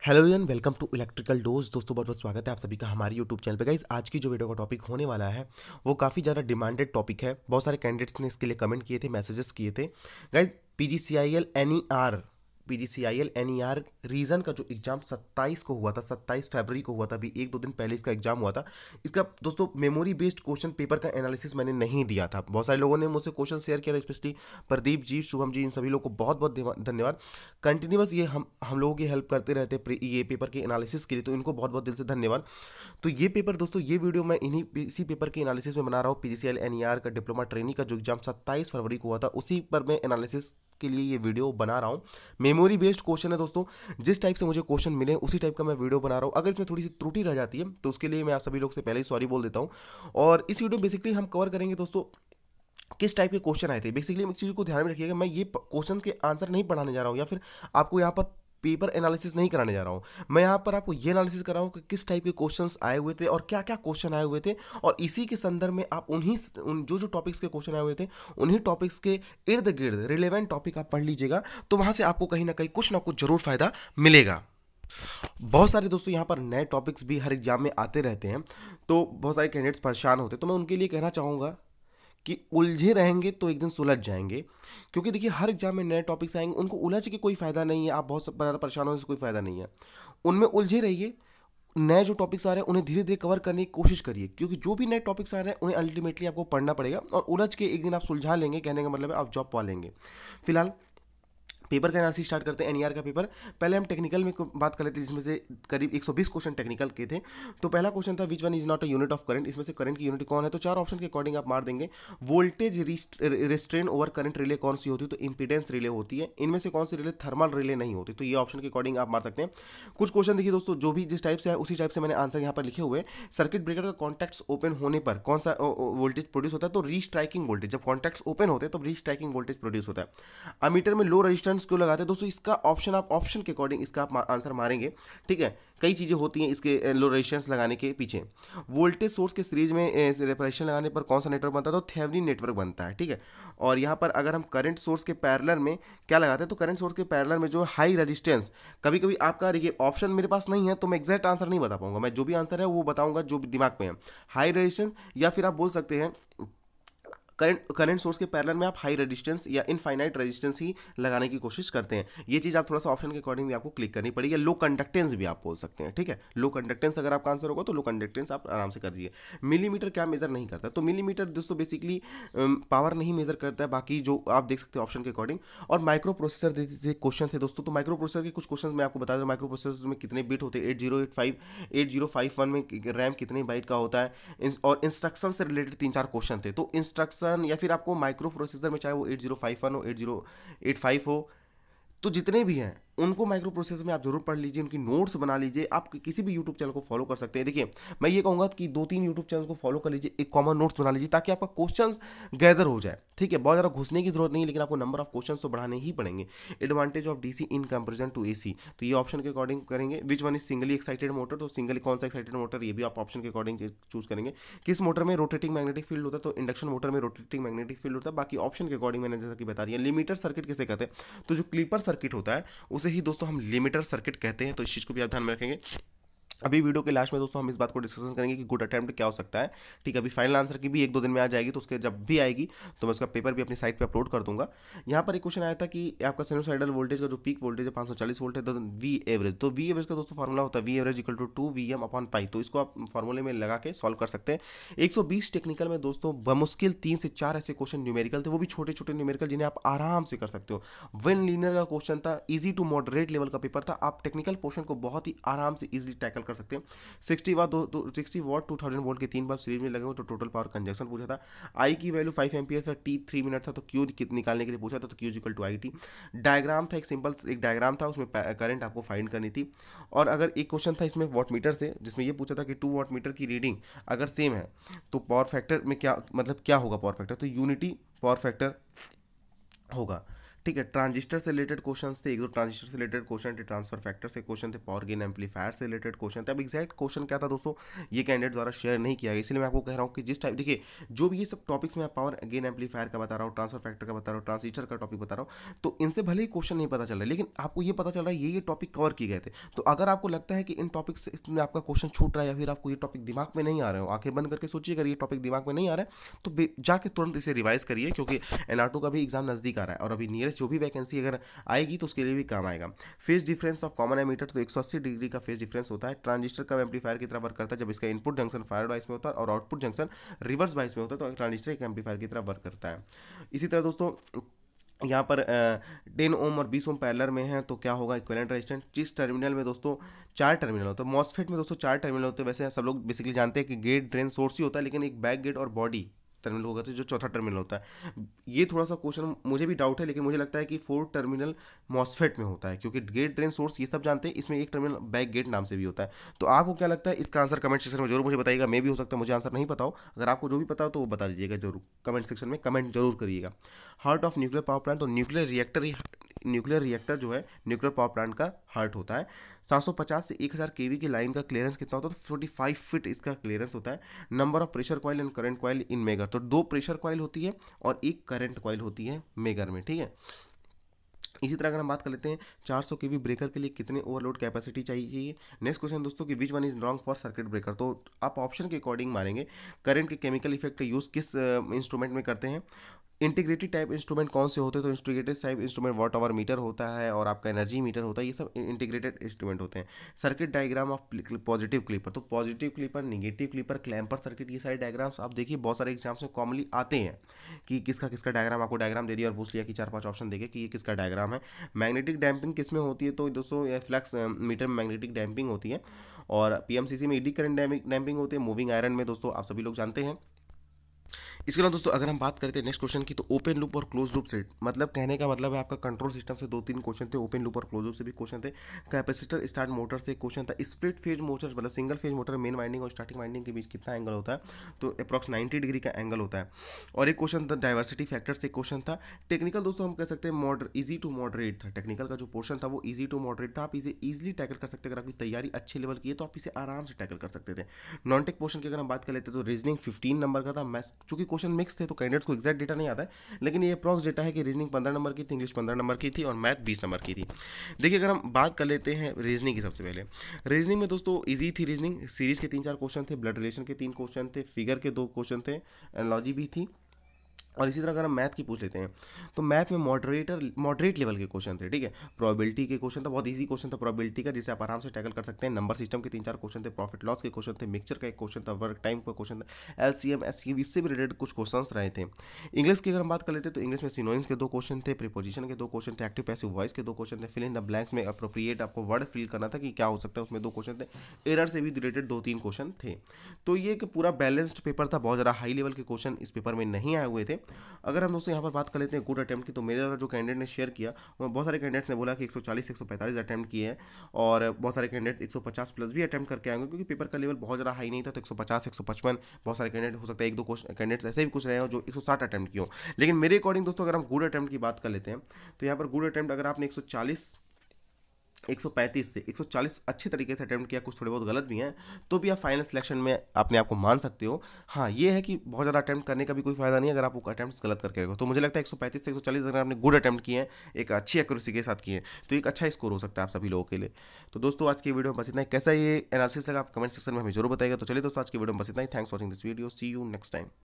Hello everyone, welcome to electrical dose. दोस्तों बहुत बहुत स्वागत है आप सभी का हमारे यूट्यूब चैनल पे। गाइज आज की जो वीडियो का टॉपिक होने वाला है वो काफ़ी ज़्यादा डिमांडेड टॉपिक है। बहुत सारे कैंडिडेट्स ने इसके लिए कमेंट किए थे, मैसेजेस किए थे। गाइज पीजीसीआईएल एनईआर रीजन का जो एग्जाम 27 को हुआ था, 27 फरवरी को हुआ था, अभी एक दो दिन पहले इसका एग्जाम हुआ था। इसका दोस्तों मेमोरी बेस्ड क्वेश्चन पेपर का एनालिसिस मैंने नहीं दिया था। बहुत सारे लोगों ने मुझसे क्वेश्चन शेयर किया था, स्पेशली प्रदीप जी, शुभम जी, इन सभी लोगों को बहुत बहुत धन्यवाद। कंटिन्यूअस ये हम लोगों की हेल्प करते रहते ये पेपर के एनालिसिस के लिए, तो इनको बहुत बहुत दिल से धन्यवाद। तो ये पेपर दोस्तों, ये वीडियो मैं इसी पेपर के एनालिसिस में बना रहा हूँ। पीजीसीएल एनईआर का डिप्लोमा ट्रेनिंग का जो एग्जाम 27 फरवरी को हुआ था, उसी पर मैं एनालिसिस के लिए ये वीडियो बना रहा हूँ। मेमोरी बेस्ड क्वेश्चन है दोस्तों, जिस टाइप से मुझे क्वेश्चन मिले उसी टाइप का मैं वीडियो बना रहा हूँ। अगर इसमें थोड़ी सी त्रुटि रह जाती है तो उसके लिए मैं आप सभी लोग से पहले ही सॉरी बोल देता हूँ। और इस वीडियो में बेसिकली हम कवर करेंगे दोस्तों किस टाइप के क्वेश्चन आए थे। बेसिकली एक चीज़ को ध्यान में रखिएगा, मैं ये क्वेश्चन के आंसर नहीं पढ़ाने जा रहा हूँ या फिर आपको यहाँ पर पेपर एनालिसिस नहीं कराने जा रहा हूँ। मैं यहाँ पर आपको ये एनालिसिस कर रहा हूँ कि किस टाइप के क्वेश्चंस आए हुए थे और क्या क्या क्वेश्चन आए हुए थे, और इसी के संदर्भ में आप जो टॉपिक्स के क्वेश्चन आए हुए थे उन्हीं टॉपिक्स के इर्द गिर्द रिलेवेंट टॉपिक आप पढ़ लीजिएगा, तो वहाँ से आपको कहीं ना कुछ जरूर फायदा मिलेगा। बहुत सारे दोस्तों यहाँ पर नए टॉपिक्स भी हर एग्जाम में आते रहते हैं, तो बहुत सारे कैंडिडेट्स परेशान होते हैं। तो मैं उनके लिए कहना चाहूँगा कि उलझे रहेंगे तो एक दिन सुलझ जाएंगे। क्योंकि देखिए हर एग्जाम में नए टॉपिक्स आएंगे, उनको उलझ के कोई फ़ायदा नहीं है। आप बहुत ज़्यादा परेशान होने से कोई फ़ायदा नहीं है, उनमें उलझे रहिए। नए जो टॉपिक्स आ रहे हैं उन्हें धीरे धीरे कवर करने की कोशिश करिए, क्योंकि जो भी नए टॉपिक्स आ रहे हैं उन्हें अल्टीमेटली आपको पढ़ना पड़ेगा, और उलझ के एक दिन आप सुलझा लेंगे। कहने का मतलब है आप जॉब पा लेंगे। फिलहाल पेपर का एनालिसिस स्टार्ट करते हैं। एनईआर का पेपर पहले हम टेक्निकल में बात कर लेते हैं, जिसमें से करीब 120 क्वेश्चन टेक्निकल के थे। तो पहला क्वेश्चन था विच one is not a unit of current. इसमें से करंट की यूनिट कौन है? तो चार ऑप्शन के अकॉर्डिंग आप मार देंगे। Voltage restrain over current relay कौन सी होती है? तो इंपीडेंस रिले होती है। इनमें से कौन सी रिले थर्मल रिले नहीं होती? तो ये ऑप्शन के अकॉर्डिंग आप मार सकते हैं। कुछ क्वेश्चन देखिए दोस्तों, जो भी जिस टाइप से है उसी टाइप से मैंने आंसर यहाँ पर लिखे हुए हैं। सर्किट ब्रेकर का कॉन्टैक्ट्स ओपन होने पर कौन सा वोल्टेज प्रोड्यूस होता है? तो रीस्ट्राइकिंग वोल्टेज। जब कॉन्टैक्ट्स ओपन होते हैं तो रीस्ट्राइकिंग वोल्टेज प्रोड्यूस होता है। अमीटर में लो रेजिस्टेंस क्यों लगाते हैं? दोस्तों इसका ऑप्शन, आप ऑप्शन के अकॉर्डिंग इसका आप आंसर मारेंगे। ठीक है, कई चीज़ें होती हैं इसके लो रेजिस्टेंस लगाने के पीछे। वोल्टेज सोर्स के सीरीज में रेपरेशन लगाने पर कौन सा नेटवर्क बनता है? तो थेवेनिन नेटवर्क बनता है। ठीक है, और यहाँ पर अगर हम करंट सोर्स के पैरेलल में क्या लगाते हैं? तो करंट सोर्स के पैरेलल में जो हाई रेजिस्टेंस, कभी कभी आपका देखिए ऑप्शन मेरे पास नहीं है तो मैं एग्जैक्ट आंसर नहीं बता पाऊंगा। मैं जो भी आंसर है वो बताऊंगा जो भी दिमाग में है। हाई रेजिस्टेंस, या फिर आप बोल सकते हैं करंट सोर्स के पैरेलल में आप हाई रेजिस्टेंस या इनफाइनाइट रेजिस्टेंस ही लगाने की कोशिश करते हैं। ये चीज़ आप थोड़ा सा ऑप्शन के अकॉर्डिंग भी आपको क्लिक करनी पड़ेगी। लो कंडक्टेंस भी आप बोल सकते हैं। ठीक है, लो कंडक्टेंस अगर आपका आंसर होगा तो लो कंडक्टेंस आप आराम से कर दीजिए। मिलीमीटर क्या मेजर नहीं करता? तो मिलीमीटर दोस्तों बेसिकली पावर नहीं मेजर करता है, बाकी जो आप देख सकते हैं ऑप्शन के अकॉर्डिंग। और माइक्रो प्रोसेसर क्वेश्चन थे दोस्तों, तो माइक्रो प्रोसेसर के कुछ क्वेश्चन मैं आपको बता दूँ। माइक्रो प्रोसेसर में कितने बिट होते हैं? 8051 में रैम कितने बाइट का होता है, और इंस्ट्रक्शन से रिलेटेड तीन चार क्वेश्चन थे। तो इंस्ट्रक्शन या फिर आपको माइक्रो प्रोसेसर में, चाहे वो 8051 हो, 8085 हो, तो जितने भी हैं उनको माइक्रो प्रोसेसर में आप जरूर पढ़ लीजिए, उनकी नोट्स बना लीजिए। आप किसी भी यूट्यूब चैनल को फॉलो कर सकते हैं। देखिए मैं ये कहूँगा कि 2-3 यूट्यूब चैनल को फॉलो कर लीजिए, एक कॉमन नोट्स बना लीजिए, ताकि आपका क्वेश्चंस गैदर हो जाए। ठीक है, बहुत ज़्यादा घुसने की जरूरत नहीं है, लेकिन आपको नंबर ऑफ क्वेश्चंस तो बढ़ाने ही पड़ेंगे। Advantage of DC in comparison to AC, तो ये ऑप्शन के अकॉर्डिंग करेंगे। Which one is singly excited motor? तो सिंगली कौन सा एक्साइटेड मोटर, ये भी आप ऑप्शन के अकॉर्डिंग चूज करेंगे। किस मोटर में रोटेटिंग मैग्नेटिक फील्ड होता है? तो इंडक्शन मोटर में रोटेटिंग मैग्नेटिक फील्ड होता है। बाकी ऑप्शन के अकॉर्डिंग मैंने जैसा कि बता दिया। लिमिटर सर्किट किसे कहते हैं? तो जो क्लीपर सर्किट होता है उसे ही दोस्तों हम लिमिटर सर्किट कहते हैं। तो इस चीज़ को भी आप ध्यान में रखेंगे। अभी वीडियो के लास्ट में दोस्तों हम इस बात को डिस्कशन करेंगे कि गुड अटेम्प्ट क्या हो सकता है। ठीक है, अभी फाइनल आंसर की भी एक दो दिन में आ जाएगी, तो उसके जब भी आएगी तो मैं उसका पेपर भी अपनी साइट पे अपलोड कर दूंगा। यहाँ पर एक क्वेश्चन आया था कि आपका साइनोसाइडल वोल्टेज का जो पीक वोल्टेज है 540 वोल्ट है, तो वी एवरेज। तो वी एवरेज का दोस्तों फॉर्मूला होता है V average equal to 2Vm/π। तो इसको आप फॉर्मूले में लगा के सॉल्व कर सकते हैं। 120 टेक्निकल में दोस्तों बमुश्किल 3 से 4 ऐसे क्वेश्चन न्यूमेरिकल थे, वो भी छोटे छोटे न्यूमेरिकल, जिन्हें आप आराम से कर सकते हो। वन लीनियर का क्वेश्चन था, ईजी टू मॉडरेट लेवल का पेपर था। आप टेक्निकल पोर्शन को बहुत ही आराम से ईजिली टैकल कर सकते हैं। 60 वाट 2000 वोल्ट के 3 बल्ब सीरीज में लगे हुए, तो टोटल पावर कंजक्शन पूछा था। आई की वैल्यू 5 एम्पियर था, टी 3 मिनट था, तो क्यू निकालने के लिए पूछा था, तो Q equal to I T. Diagram था, एक सिंपल एक डायग्राम था, उसमें करंट आपको फाइंड करनी थी। और अगर एक क्वेश्चन था इसमें वॉट मीटर से, जिसमें ये पूछा था कि 2 वॉट मीटर की रीडिंग अगर सेम है तो पावर फैक्टर में क्या मतलब क्या होगा पावर फैक्टर? तो यूनिटी पावर फैक्टर होगा। ठीक है। ट्रांजिस्टर से रिलेटेड क्वेश्चन थे, एक दो ट्रांजिस्टर से रिलेटेड क्वेश्चन थे, ट्रांसफर फैक्टर से क्वेश्चन थे, पावर गेन एम्पलीफायर से रिलेटेड क्वेश्चन थे। अब एग्जैक्ट क्वेश्चन क्या था दोस्तों, ये कैंडिडेट द्वारा शेयर नहीं किया गया, इसलिए मैं आपको कह रहा हूँ कि जिस टाइप, देखिए जो भी ये सब टॉपिक्स मैं पावर गेन एम्पलीफायर का बता रहा हूँ, ट्रांसफर फैक्टर का बता रहा हूँ, ट्रांजिस्टर का टॉपिक बता रहा हूँ, तो इनसे भले ही क्वेश्चन नहीं पता चल रहा है, लेकिन आपको ये पता चल रहा है ये टॉपिक कवर किए गए थे। तो अगर आपको लगता है कि इन टॉपिक से में आपका क्वेश्चन छूट रहा है, या फिर आपको ये टॉपिक दिमाग में नहीं आ रहे हो, आंखें बंद करके सोचिए अगर ये टॉपिक दिमाग में नहीं आ रहा है तो जाके तुरंत इसे रिवाइज करिए, क्योंकि NR2 का भी एग्जाम नजदीक आ रहा है, और अभी नियरेस्ट जो भी वैकेंसी अगर आएगी तो उसके लिए भी काम आएगा। Phase difference of common ammeter, तो 180 डिग्री का फेज डिफरेंस होता है। ट्रांजिस्टर का एम्पलीफायर की तरह वर्क करता है जब इसका इनपुट जंक्शन फॉरवर्ड बाइस में होता है और आउटपुट जंक्शन रिवर्स बाइस में होता है, तो ट्रांजिस्टर एक एम्पलीफायर की तरह वर्क करता है। इसी तरह दोस्तों यहाँ पर 10 ओम और 20 ओम पैरेलल में है, तो क्या होगा इक्विवेलेंट रेजिस्टेंस। जिस टर्मिनल में दोस्तों 4 टर्मिनल होते हैं, मॉसफेट में दोस्तों 4 टर्मिनल होते हैं, वैसे सब लोग बेसिकली जानते हैं कि गेट ड्रेन सोर्स ही होता है, लेकिन एक बैक गेट और बॉडी टर्मिनल होगा, तो जो चौथा टर्मिनल होता है। ये थोड़ा सा क्वेश्चन मुझे भी डाउट है, लेकिन मुझे लगता है कि 4 टर्मिनल मॉसफेट में होता है, क्योंकि गेट ड्रेन सोर्स ये सब जानते हैं, इसमें एक टर्मिनल बैक गेट नाम से भी होता है। तो आपको क्या लगता है, इसका आंसर कमेंट सेक्शन में जरूर मुझे बताइएगा। मैं भी हो सकता है मुझे आंसर नहीं पता हो, अगर आपको जो भी पता हो तो वो बता दीजिएगा जरूर, कमेंट सेक्शन में कमेंट जरूर करिएगा। Heart of nuclear power plant, तो न्यूक्लियर रिएक्टर जो है न्यूक्लियर पावर प्लांट का हार्ट होता है। 750 से 1000 केवी की लाइन का क्लियरेंस कितना होता है, तो 45 फीट इसका क्लियरेंस होता है। Number of pressure coil and current coil in megger, तो 2 प्रेशर कॉइल होती है और 1 करंट कॉइल होती है मेगर में, ठीक है। इसी तरह अगर हम बात कर लेते हैं 400 केवी ब्रेकर के लिए कितने ओवरलोड कैपेसिटी चाहिए। नेक्स्ट क्वेश्चन दोस्तों कि विच one is wrong for circuit breaker, तो आप ऑप्शन के अकॉर्डिंग मारेंगे। करंट के केमिकल इफेक्ट का यूज़ किस इंस्ट्रूमेंट में करते हैं। इंटीग्रेटेड टाइप इंस्ट्रूमेंट कौन से होते हैं, तो integrated type instrument watt hour meter होता है और आपका एनर्जी मीटर होता है, ये सब इंटीग्रेटेड इंस्ट्रूमेंट होते हैं। Circuit diagram of positive clipper, तो positive clipper, negative clipper, clamper circuit, ये सारे डायग्राम्स आप देखिए बहुत सारे एग्जाम्स में कॉमनली आते हैं कि किसका किसका डायग्राम, आपको डायग्राम दे दिया और पूछ लिया कि 4-5 ऑप्शन देके कि ये किसका डायग्राम है। मैग्नेटिक डैम्पिंग किस में होती है, तो दोस्तों ये फ्लक्स मीटर में मैग्नेटिक डैम्पिंग होती है, और PMCC में ईडी करंट डैम्पिंग होती है। मूविंग आयरन में दोस्तों आप सभी लोग जानते हैं। इसके अलावा दोस्तों अगर हम बात करते हैं नेक्स्ट क्वेश्चन की, तो ओपन लूप और क्लोज लूप से, मतलब कहने का मतलब है आपका कंट्रोल सिस्टम से 2-3 क्वेश्चन थे, ओपन लूप और क्लोज लूप से भी क्वेश्चन थे, कैपेसिटर स्टार्ट मोटर से क्वेश्चन था, स्प्लिट फेज मोटर मतलब single phase motor main winding और स्टार्टिंग वाइंडिंग के बीच कितना एंगल होता है, तो अप्रॉक्स 90 डिग्री का एंगल होता है। और एक क्वेश्चन था डाइवर्सिटी फैक्टर से क्वेश्चन था। टेक्निकल दोस्तों हम कह सकते हैं ईजी टू मॉडरेट था, टेक्निकल का जो पोर्शन था वो ईजी टू मॉडरेट था, आप इसे ईजिली टैकल कर सकते, अगर आपकी तैयारी अच्छे लेवल की है तो आप इसे आराम से टैकल कर सकते थे। नॉन टेक पोर्शन की अगर हम बात कर लेते तो रीजनिंग 15 नंबर का था, मैथ्स चूंकि क्वेश्चन मिक्स थे तो कैंडिडेट्स को एग्जैक्ट डेटा नहीं आता है, लेकिन ये अप्रॉक्स डेटा है कि रीजनिंग 15 नंबर की थी, इंग्लिश 15 नंबर की थी और मैथ 20 नंबर की थी। देखिए अगर हम बात कर लेते हैं रीजनिंग की, सबसे पहले रीजनिंग में दोस्तों इजी थी रीजनिंग, सीरीज के 3-4 क्वेश्चन थे, ब्लड रिलेशन के 3 क्वेश्चन थे, फिगर के 2 क्वेश्चन थे, एनालॉजी भी थी। और इसी तरह अगर हम मैथ की पूछ लेते हैं तो मैथ में मॉडरेट लेवल के क्वेश्चन थे, ठीक है। प्रोबेबिलिटी के क्वेश्चन था, बहुत इजी क्वेश्चन था प्रोबेबिलिटी का, जिसे आप आराम से टैकल कर सकते हैं। नंबर सिस्टम के 3-4 क्वेश्चन थे, प्रॉफिट लॉस के क्वेश्चन थे, मिक्सचर का एक क्वेश्चन था, वर्क टाइम का क्वेश्चन था, LCM SCM इससे भी रिलेटेड कुछ क्वेश्चन रहे थे। इंग्लिश की अगर हम बात कर लेते हैं तो इंग्लिश में सिनोनिम्स के 2 क्वेश्चन थे, प्रीपोजिशन के 2 क्वेश्चन थे, एक्टिव पैसिव वॉइस के 2 क्वेश्चन थे, फिल इन द ब्लैंक्स में अप्रोप्रिएट आपको वर्ड फिल करना था कि क्या हो सकता है, उसमें 2 क्वेश्चन थे, एरर से भी रिलेटेड 2-3 क्वेश्चन थे। तो ये एक पूरा बैलेंस्ड पेपर था, बहुत ज़्यादा हाई लेवल के क्वेश्चन इस पेपर में नहीं आए हुए थे। अगर हम दोस्तों यहाँ पर बात कर लेते हैं गुड अटेम्प्ट की, तो मेरा जो कैंडिडेट ने शेयर किया वो बहुत सारे कैंडिडेट्स ने बोला कि 140 से 145 अटेम्प्ट किए हैं, और बहुत सारे कैंडिडेट 150 प्लस भी अटेम्प्ट करके आएंगे, क्योंकि पेपर का लेवल बहुत ज़्यादा हाई नहीं था, तो 150 155 बहुत सारे कैंडिडेट हो सकता है, 1-2 कैंडिडेट्स ऐसे भी कुछ रहे हो जो 160 अटेम्प्ट किए हो। लेकिन मेरे अकॉर्डिंग दोस्तों अगर हम गुड अटेम्प्ट की बात कर लेते हैं तो यहाँ पर गुड अटेम्प्ट अगर आपने 135 से 140 अच्छे तरीके से अटेम्प्ट किया, कुछ थोड़े बहुत गलत भी हैं, तो भी आप फाइनल सिलेक्शन में अपने आप को मान सकते हो। हाँ ये है कि बहुत ज़्यादा अटेम्प्ट करने का भी कोई फायदा नहीं है अगर आप अटेम्प्ट गलत करके रखो। तो मुझे लगता है 135 से 140 अगर आपने गुड अटेम्प्ट किए हैं, एक अच्छी एक्यूरेसी के साथ किए हैं, तो एक अच्छा स्कोर हो सकता है आप सभी लोगों के लिए। तो दोस्तों आज की वीडियो में बस इतना ही, कैसा ये एनालिसिस लगा आप कमेंट सेक्शन में हमें जरूर बताइएगा। तो चलिए दोस्तों आज की वीडियो में बस इतना ही, thanks watching this video, see you next time.